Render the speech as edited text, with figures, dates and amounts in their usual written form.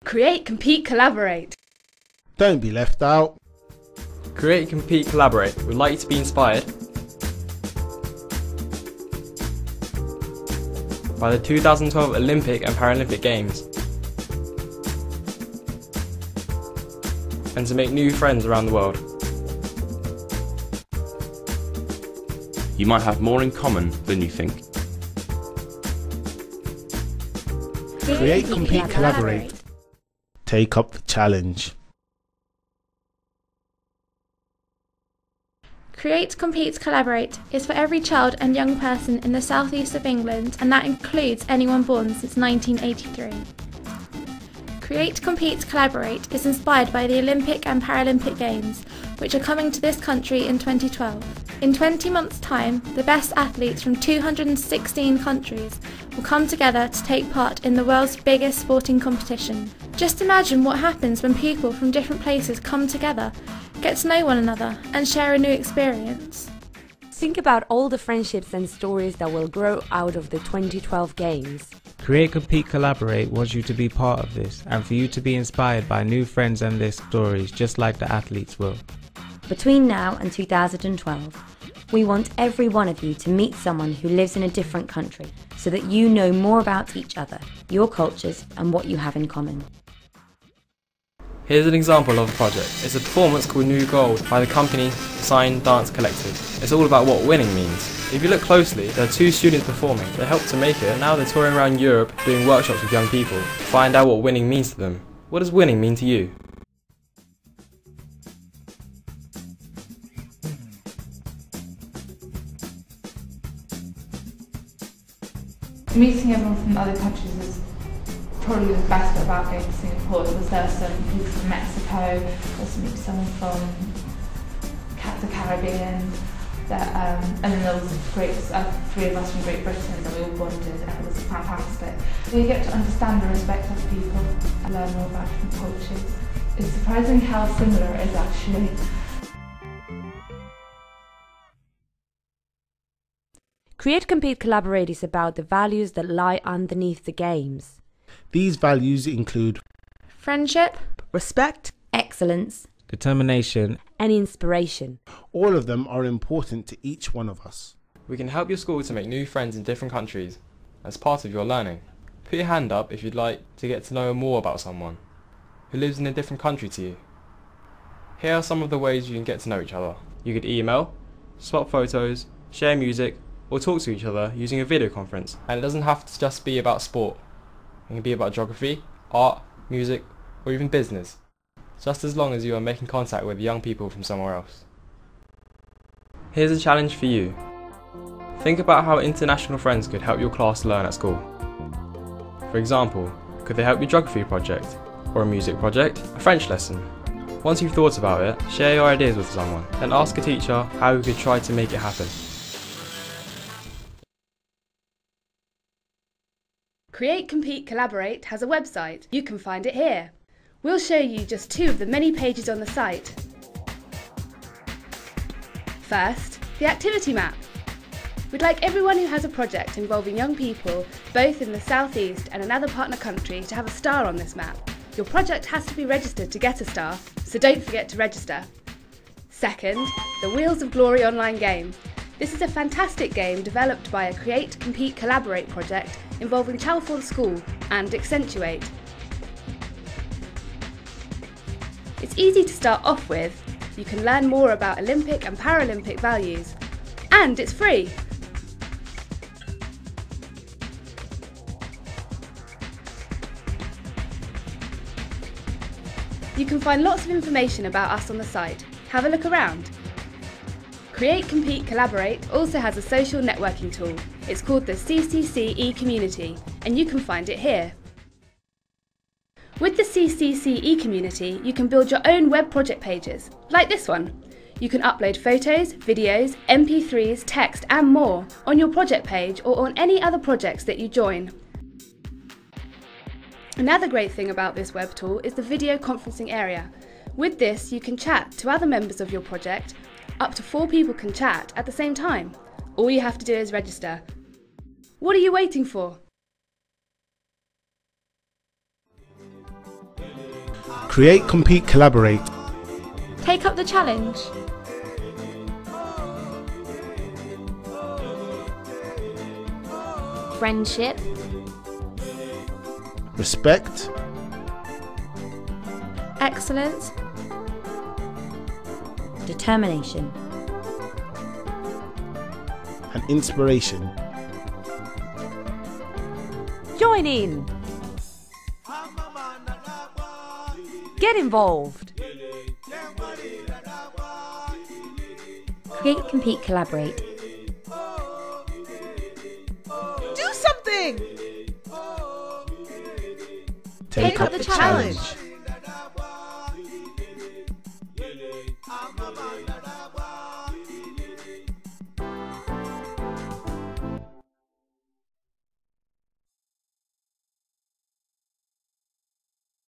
Create, compete, collaborate. Don't be left out. Create, compete, collaborate. We'd like you to be inspired by the 2012 Olympic and Paralympic Games and to make new friends around the world. You might have more in common than you think. Create, compete, collaborate. Take up the challenge. Create, Compete, Collaborate is for every child and young person in the southeast of England, and that includes anyone born since 1983. Create, Compete, Collaborate is inspired by the Olympic and Paralympic Games, which are coming to this country in 2012. In 20 months' time, the best athletes from 216 countries will come together to take part in the world's biggest sporting competition. Just imagine what happens when people from different places come together, get to know one another, and share a new experience. Think about all the friendships and stories that will grow out of the 2012 Games. Create, Compete, Collaborate wants you to be part of this and for you to be inspired by new friends and their stories just like the athletes will. Between now and 2012, we want every one of you to meet someone who lives in a different country so that you know more about each other, your cultures and what you have in common. Here's an example of a project. It's a performance called New Gold by the company Sign Dance Collective. It's all about what winning means. If you look closely, there are two students performing. They helped to make it, and now they're touring around Europe doing workshops with young people to find out what winning means to them. What does winning mean to you? Meeting everyone from other countries is probably the best bit about going to Singapore. There were some people from Mexico, also meet someone from the Caribbean, and then there was three of us from Great Britain, and we all bonded, and it was fantastic. You get to understand and respect other people and learn more about different cultures. It's surprising how similar it is actually. Create, Compete, Collaborate is about the values that lie underneath the Games. These values include Friendship, respect, excellence, determination, and inspiration. All of them are important to each one of us. We can help your school to make new friends in different countries as part of your learning. Put your hand up if you'd like to get to know more about someone who lives in a different country to you. Here are some of the ways you can get to know each other. You could email, swap photos, share music, or talk to each other using a video conference. And it doesn't have to just be about sport. It can be about geography, art, music, or even business, just as long as you are making contact with young people from somewhere else. Here's a challenge for you. Think about how international friends could help your class learn at school. For example, could they help your geography project, or a music project, a French lesson? Once you've thought about it, share your ideas with someone, then ask a teacher how you could try to make it happen. Create, Compete, Collaborate has a website. You can find it here. We'll show you just two of the many pages on the site. First, the activity map. We'd like everyone who has a project involving young people, both in the southeast and another partner country, to have a star on this map. Your project has to be registered to get a star, so don't forget to register. Second, the Wheels of Glory online game. This is a fantastic game developed by a Create, Compete, Collaborate project involving Chalfont School and Accentuate. It's easy to start off with. You can learn more about Olympic and Paralympic values. And it's free! You can find lots of information about us on the site. Have a look around. Create, Compete, Collaborate also has a social networking tool. It's called the CCC community, and you can find it here. With the CCC community, you can build your own web project pages, like this one. You can upload photos, videos, MP3s, text and more on your project page or on any other projects that you join. Another great thing about this web tool is the video conferencing area. With this, you can chat to other members of your project. Up to 4 people can chat at the same time. All you have to do is register. What are you waiting for? Create, compete, collaborate. Take up the challenge. Friendship. Respect. Excellence. Determination. And inspiration. Join in. Get involved. Create, compete, collaborate. Do something! Take up the challenge.